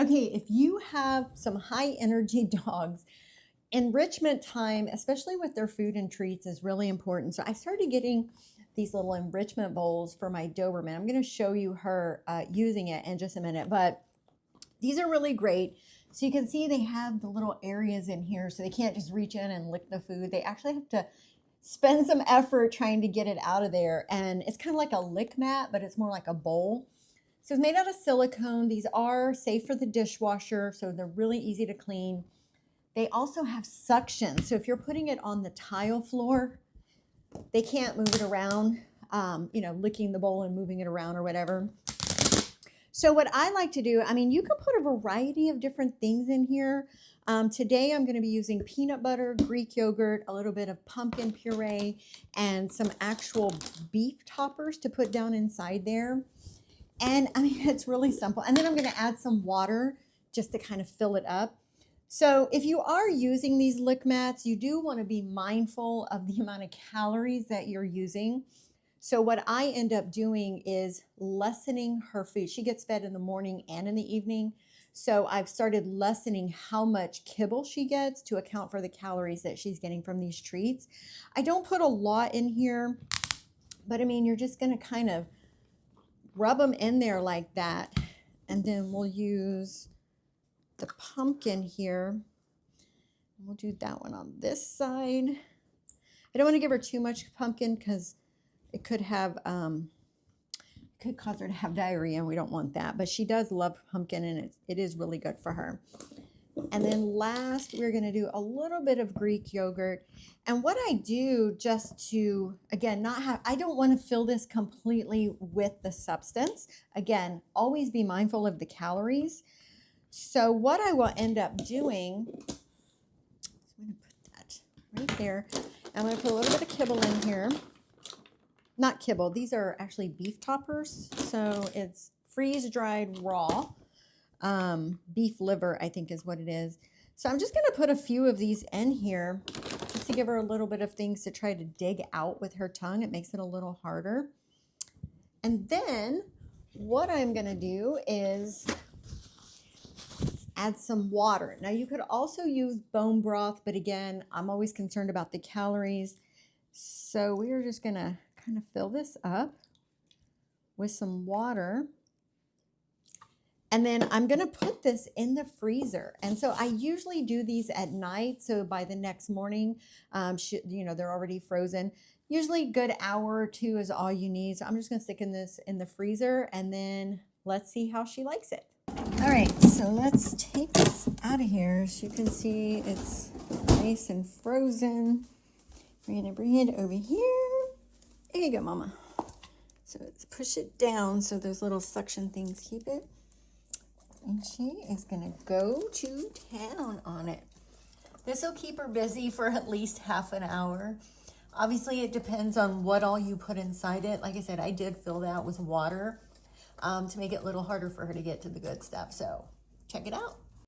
Okay, if you have some high energy dogs, enrichment time, especially with their food and treats, is really important. So I started getting these little enrichment bowls for my Doberman. I'm going to show you her using it in just a minute, but these are really great. So you can see they have the little areas in here, so they can't just reach in and lick the food. They actually have to spend some effort trying to get it out of there. And it's kind of like a lick mat, but it's more like a bowl. So it's made out of silicone. These are safe for the dishwasher, so they're really easy to clean. They also have suction. So if you're putting it on the tile floor, they can't move it around, licking the bowl and moving it around or whatever. So what I like to do, you can put a variety of different things in here. Today I'm going to be using peanut butter, Greek yogurt, a little bit of pumpkin puree, and some actual beef toppers to put down inside there. And it's really simple. And then I'm going to add some water just to kind of fill it up. So if you are using these lick mats, you do want to be mindful of the amount of calories that you're using. So what I end up doing is lessening her food. She gets fed in the morning and in the evening. So I've started lessening how much kibble she gets to account for the calories that she's getting from these treats. I don't put a lot in here, but you're just going to kind of rub them in there like that. And then we'll use the pumpkin here. We'll do that one on this side. I don't want to give her too much pumpkin because it could have could cause her to have diarrhea, and we don't want that. But she does love pumpkin, and it is really good for her. And then last, we're going to do a little bit of Greek yogurt. And what I do, just to, again, I don't want to fill this completely with the substance. Again, always be mindful of the calories. So what I will end up doing, I'm going to put that right there. I'm going to put a little bit of kibble in here. Not kibble, these are actually beef toppers. So it's freeze-dried raw. Beef liver, I think is what it is. So I'm just going to put a few of these in here just to give her a little bit of things to try to dig out with her tongue. It makes it a little harder. And then what I'm going to do is add some water. Now you could also use bone broth, but again, I'm always concerned about the calories. So we are just going to kind of fill this up with some water. And then I'm going to put this in the freezer. And so I usually do these at night. So by the next morning, they're already frozen. Usually a good hour or two is all you need. So I'm just going to stick this in the freezer, and then let's see how she likes it. All right, so let's take this out of here. As you can see, it's nice and frozen. We're going to bring it over here. There you go, Mama. So let's push it down so those little suction things keep it. And she is going to go to town on it. This will keep her busy for at least half an hour. Obviously, it depends on what all you put inside it. Like I said, I did fill that with water to make it a little harder for her to get to the good stuff. So check it out.